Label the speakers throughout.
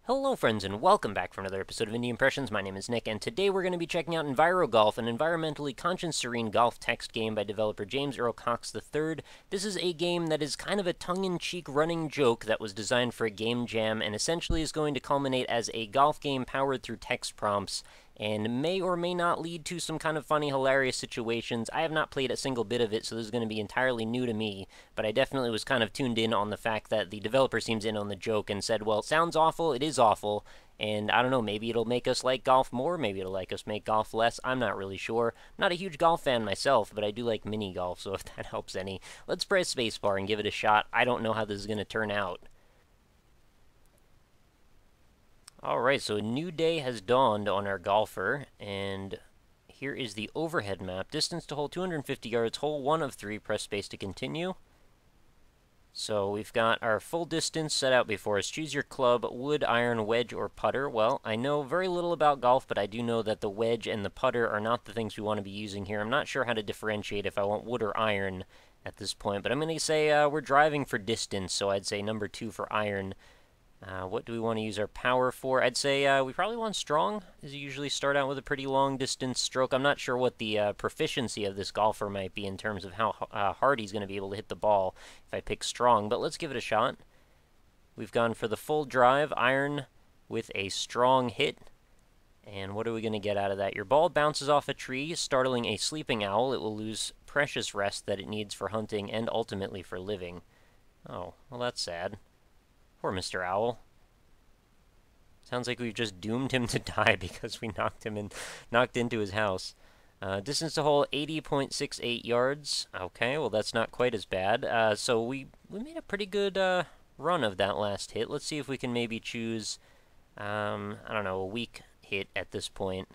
Speaker 1: Hello friends and welcome back for another episode of Indie Impressions. My name is Nick and today we're going to be checking out EnviroGolf, an environmentally conscience-serene golf text game by developer James Earl Cox III. This is a game that is kind of a tongue-in-cheek running joke that was designed for a game jam and essentially is going to culminate as a golf game powered through text prompts and may or may not lead to some kind of funny, hilarious situations. I have not played a single bit of it, so this is going to be entirely new to me, but I definitely was kind of tuned in on the fact that the developer seems in on the joke and said, well, it sounds awful, it is awful, and I don't know, maybe it'll make us like golf more, maybe it'll make us make golf less, I'm not really sure. I'm not a huge golf fan myself, but I do like mini golf, so if that helps any, let's press spacebar and give it a shot. I don't know how this is going to turn out. Alright, so a new day has dawned on our golfer, and here is the overhead map. Distance to hole 250 yards, hole 1 of 3, press space to continue. So we've got our full distance set out before us. Choose your club, wood, iron, wedge, or putter. Well, I know very little about golf, but I do know that the wedge and the putter are not the things we want to be using here. I'm not sure how to differentiate if I want wood or iron at this point, but I'm going to say we're driving for distance, so I'd say number 2 for iron. What do we want to use our power for? I'd say we probably want strong, as you usually start out with a pretty long distance stroke. I'm not sure what the proficiency of this golfer might be in terms of how hard he's going to be able to hit the ball if I pick strong, but let's give it a shot. We've gone for the full drive, iron with a strong hit. And what are we going to get out of that? Your ball bounces off a tree, startling a sleeping owl. It will lose precious rest that it needs for hunting and ultimately for living. Oh, well that's sad. Poor Mr. Owl. Sounds like we've just doomed him to die because we knocked into his house. Distance to hole 80.68 yards. Okay, well that's not quite as bad. So we made a pretty good run of that last hit. Let's see if we can maybe choose, I don't know, a weak hit at this point.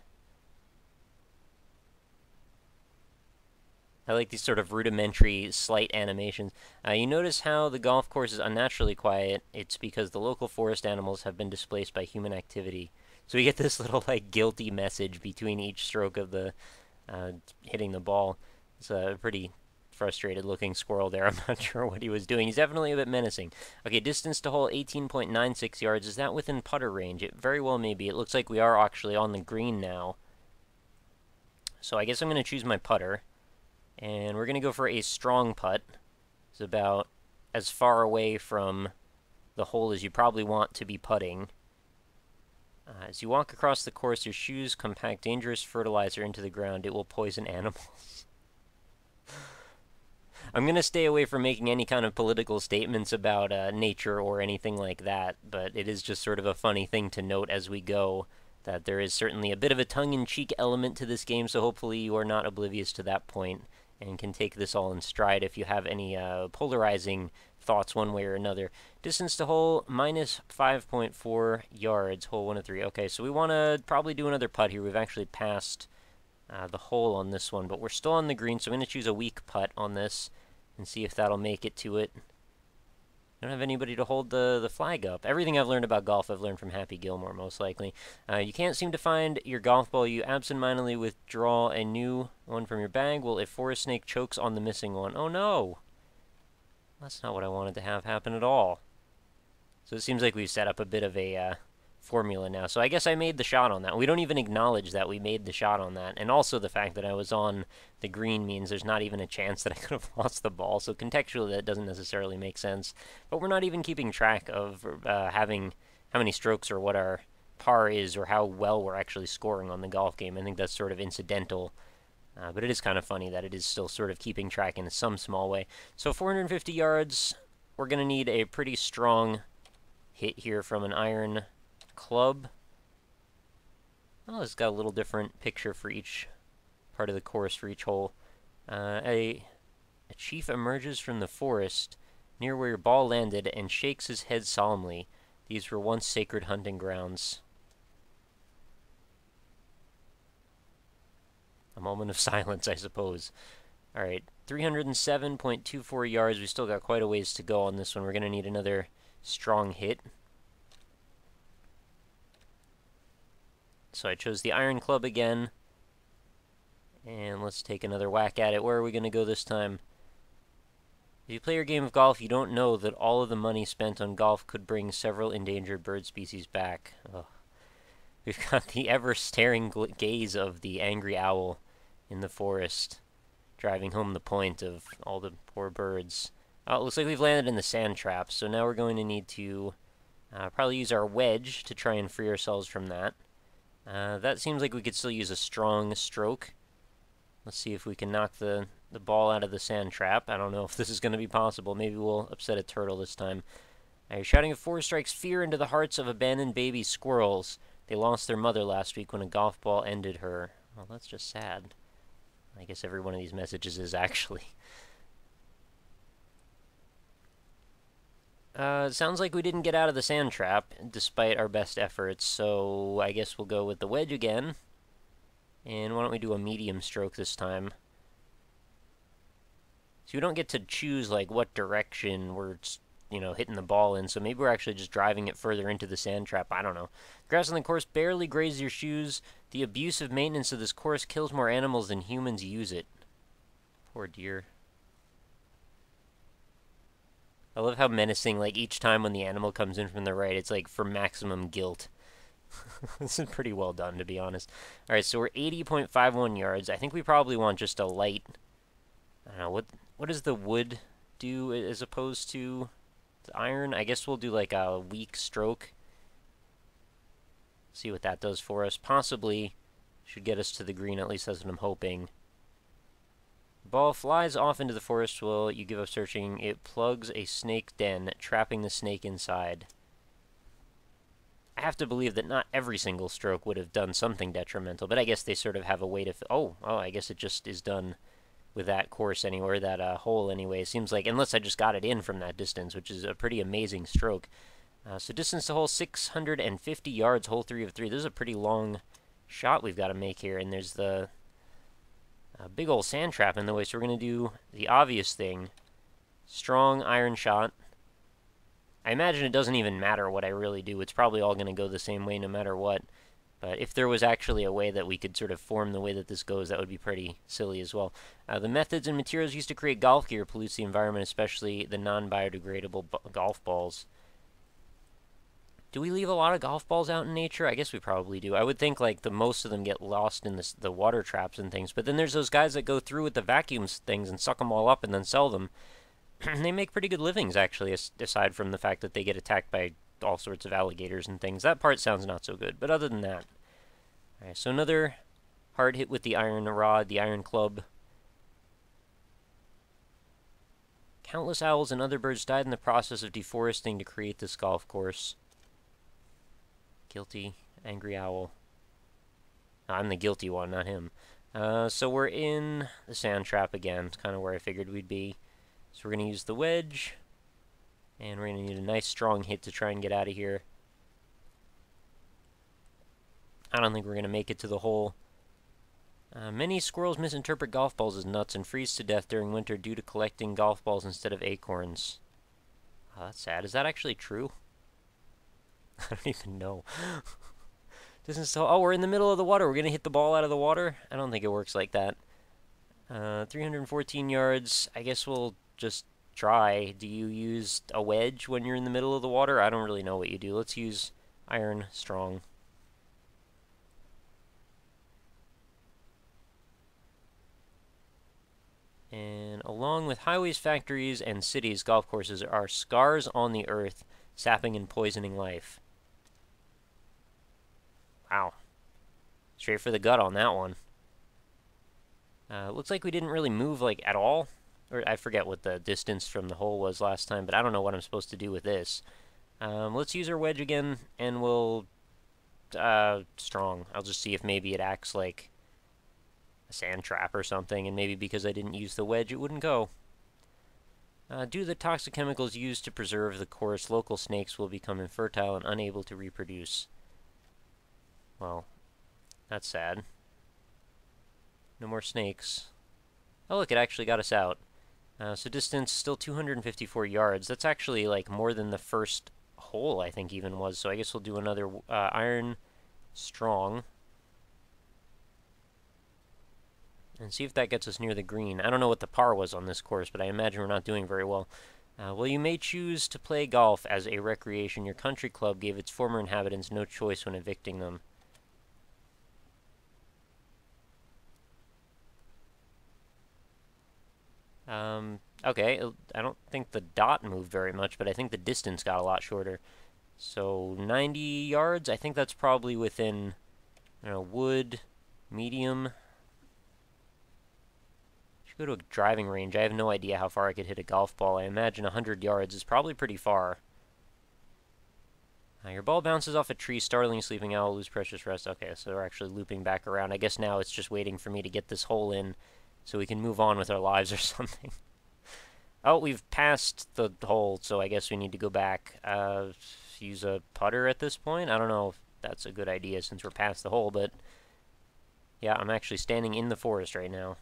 Speaker 1: I like these sort of rudimentary, slight animations. You notice how the golf course is unnaturally quiet. It's because the local forest animals have been displaced by human activity. So we get this little, like, guilty message between each stroke of the hitting the ball. It's a pretty frustrated-looking squirrel there. I'm not sure what he was doing. He's definitely a bit menacing. Okay, distance to hole 18.96 yards. Is that within putter range? It very well may be. It looks like we are actually on the green now. So I guess I'm going to choose my putter. And we're going to go for a strong putt. It's about as far away from the hole as you probably want to be putting. As you walk across the course, your shoes compact dangerous fertilizer into the ground. It will poison animals. I'm going to stay away from making any kind of political statements about nature or anything like that, but it is just sort of a funny thing to note as we go, that there is certainly a bit of a tongue-in-cheek element to this game, so hopefully you are not oblivious to that point and can take this all in stride if you have any polarizing thoughts one way or another. Distance to hole minus 5.4 yards, hole 1 of 3. Okay, so we want to probably do another putt here. We've actually passed the hole on this one, but we're still on the green, so I'm going to choose a weak putt on this and see if that'll make it to it. I don't have anybody to hold the flag up. Everything I've learned about golf, I've learned from Happy Gilmore, most likely. You can't seem to find your golf ball. You absentmindedly withdraw a new one from your bag. Well, if Forest Snake chokes on the missing one. Oh, no! That's not what I wanted to have happen at all. So it seems like we've set up a bit of a formula now. So I guess I made the shot on that. We don't even acknowledge that we made the shot on that. And also the fact that I was on the green means there's not even a chance that I could have lost the ball. So contextually that doesn't necessarily make sense. But we're not even keeping track of having how many strokes or what our par is or how well we're actually scoring on the golf game. I think that's sort of incidental. But it is kind of funny that it is still sort of keeping track in some small way. So 450 yards, we're going to need a pretty strong hit here from an iron club. Oh, it's got a little different picture for each part of the course for each hole. A chief emerges from the forest near where your ball landed and shakes his head solemnly. These were once sacred hunting grounds. A moment of silence, I suppose. Alright, 307.24 yards. We still got quite a ways to go on this one. We're going to need another strong hit. So I chose the iron club again. And let's take another whack at it. Where are we going to go this time? If you play your game of golf, you don't know that all of the money spent on golf could bring several endangered bird species back. Ugh. We've got the ever-staring gaze of the angry owl in the forest, driving home the point of all the poor birds. Oh, it looks like we've landed in the sand trap, so now we're going to need to probably use our wedge to try and free ourselves from that. That seems like we could still use a strong stroke. Let's see if we can knock the ball out of the sand trap. I don't know if this is going to be possible. Maybe we'll upset a turtle this time. You're shouting of 4 strikes fear into the hearts of abandoned baby squirrels. They lost their mother last week when a golf ball ended her. Well, that's just sad. I guess every one of these messages is actually. Sounds like we didn't get out of the sand trap, despite our best efforts, so I guess we'll go with the wedge again. And why don't we do a medium stroke this time? So we don't get to choose, like, what direction we're, hitting the ball in, so maybe we're actually just driving it further into the sand trap. I don't know. Grass on the course barely grazes your shoes. The abusive maintenance of this course kills more animals than humans use it. Poor dear. I love how menacing, like, each time when the animal comes in from the right, it's like for maximum guilt. This is pretty well done, to be honest. Alright, so we're 80.51 yards. I think we probably want just a light... I don't know, what does the wood do as opposed to the iron? I guess we'll do like a weak stroke. See what that does for us. Possibly should get us to the green, at least that's what I'm hoping. Ball flies off into the forest while you give up searching. It plugs a snake den, trapping the snake inside. I have to believe that not every single stroke would have done something detrimental, but I guess they sort of have a way to... Oh, I guess it just is done with that course anywhere, that hole anyway. It seems like, unless I just got it in from that distance, which is a pretty amazing stroke. So distance to hole, 650 yards, hole 3 of 3. This is a pretty long shot we've got to make here, and there's the... big old sand trap in the way, so we're going to do the obvious thing. Strong iron shot. I imagine it doesn't even matter what I really do. It's probably all going to go the same way no matter what. But if there was actually a way that we could sort of form the way that this goes, that would be pretty silly as well. The methods and materials used to create golf gear pollutes the environment, especially the non-biodegradable golf balls. Do we leave a lot of golf balls out in nature? I guess we probably do. I would think like most of them get lost in the water traps and things. But then there's those guys that go through with the vacuum things and suck them all up and then sell them. They make pretty good livings, actually, aside from the fact that they get attacked by all sorts of alligators and things. That part sounds not so good, but other than that. Alright, so another hard hit with the iron rod, the iron club. Countless owls and other birds died in the process of deforesting to create this golf course. Guilty, angry owl. I'm the guilty one, not him. So we're in the sand trap again. It's kind of where I figured we'd be. So we're going to use the wedge. And we're going to need a nice strong hit to try and get out of here. I don't think we're going to make it to the hole. Many squirrels misinterpret golf balls as nuts and freeze to death during winter due to collecting golf balls instead of acorns. Oh, that's sad. Is that actually true? I don't even know. Oh, we're in the middle of the water. We're going to hit the ball out of the water? I don't think it works like that. 314 yards. I guess we'll just try. Do you use a wedge when you're in the middle of the water? I don't really know what you do. Let's use iron strong. And along with highways, factories, and cities, golf courses are scars on the earth, sapping and poisoning life. Wow. Straight for the gut on that one. Looks like we didn't really move, like, at all. Or I forget what the distance from the hole was last time, but I don't know what I'm supposed to do with this. Let's use our wedge again, and we'll... strong. I'll just see if maybe it acts like a sand trap or something, and maybe because I didn't use the wedge, it wouldn't go. Due to the toxic chemicals used to preserve the course, local snakes will become infertile and unable to reproduce. Well, that's sad. No more snakes. Oh, look, it actually got us out. So distance still 254 yards. That's actually, like, more than the first hole, I think, even was. So I guess we'll do another iron strong. And see if that gets us near the green. I don't know what the par was on this course, but I imagine we're not doing very well. Well, you may choose to play golf as a recreation. Your country club gave its former inhabitants no choice when evicting them. Okay, I don't think the dot moved very much, but I think the distance got a lot shorter. So 90 yards, I think that's probably within, I don't know, wood, medium. Should go to a driving range. I have no idea how far I could hit a golf ball. I imagine 100 yards is probably pretty far. Your ball bounces off a tree, startling a sleeping owl, lose precious rest. Okay, so we're actually looping back around. I guess now it's just waiting for me to get this hole in so we can move on with our lives or something. Oh, we've passed the hole, so I guess we need to go back. Use a putter at this point? I don't know if that's a good idea since we're past the hole, but yeah, I'm actually standing in the forest right now.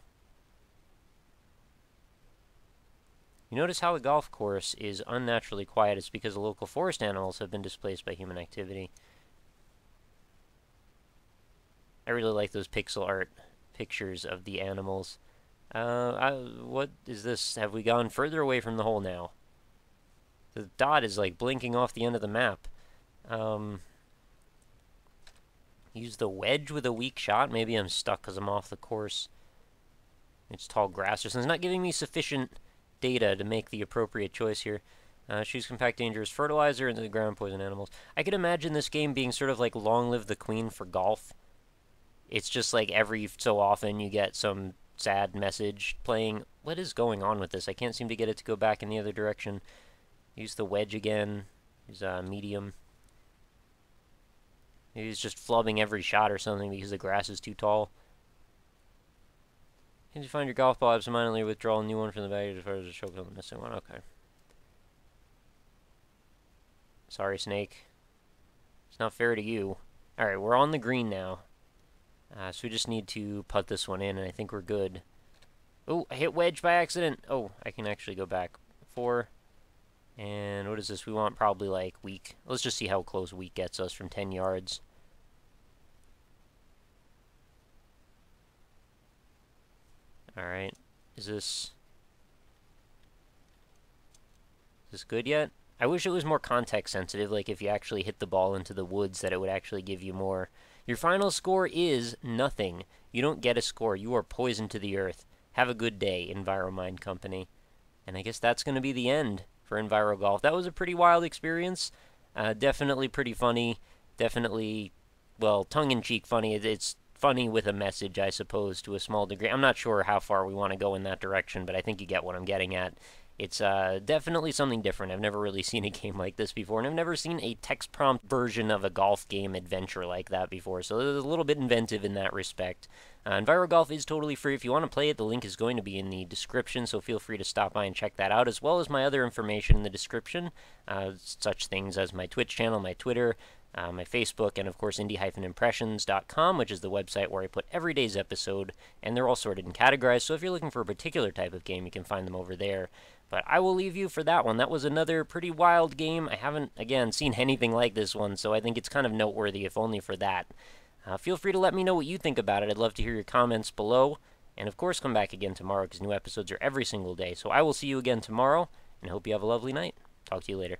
Speaker 1: You notice how the golf course is unnaturally quiet. It's because the local forest animals have been displaced by human activity. I really like those pixel art pictures of the animals. What is this? Have we gone further away from the hole now? The dot is like blinking off the end of the map. Use the wedge with a weak shot. Maybe I'm stuck because I'm off the course. It's tall grass or something. It's not giving me sufficient data to make the appropriate choice here. Choose compact dangerous fertilizer into the ground poison animals. I could imagine this game being sort of like Long Live the Queen for golf. It's just like every so often you get some sad message playing. What is going on with this? I can't seem to get it to go back in the other direction. Use the wedge again. Use medium. Maybe he's just flubbing every shot or something because the grass is too tall. Can you find your golf ball absentmindedly, withdraw a new one from the bag as far as the choke on the missing one? Okay. Sorry, Snake. It's not fair to you. Alright, we're on the green now. So we just need to putt this one in, and I think we're good. Oh, I hit wedge by accident. Oh, I can actually go back. 4. And what is this? We want probably like weak. Let's just see how close weak gets us from 10 yards. Alright. Is this good yet? I wish it was more context sensitive, like if you actually hit the ball into the woods that it would actually give you more. Your final score is nothing. You don't get a score. You are poisoned to the earth. Have a good day, EnviroMind Company. And I guess that's going to be the end for EnviroGolf. That was a pretty wild experience. Definitely pretty funny. Definitely, well, tongue-in-cheek funny. It's funny with a message, I suppose, to a small degree. I'm not sure how far we want to go in that direction, but I think you get what I'm getting at. It's definitely something different. I've never really seen a game like this before, and I've never seen a text prompt version of a golf game adventure like that before, so it's a little bit inventive in that respect. EnviroGolf is totally free. If you want to play it, the link is going to be in the description, so feel free to stop by and check that out, as well as my other information in the description, such things as my Twitch channel, my Twitter, my Facebook, and of course indie-impressions.com, which is the website where I put every day's episode, and they're all sorted and categorized, so if you're looking for a particular type of game, you can find them over there. But I will leave you for that one. That was another pretty wild game. I haven't, again, seen anything like this one, so I think it's kind of noteworthy, if only for that. Feel free to let me know what you think about it. I'd love to hear your comments below. And of course, come back again tomorrow, because new episodes are every single day. So I will see you again tomorrow, and hope you have a lovely night. Talk to you later.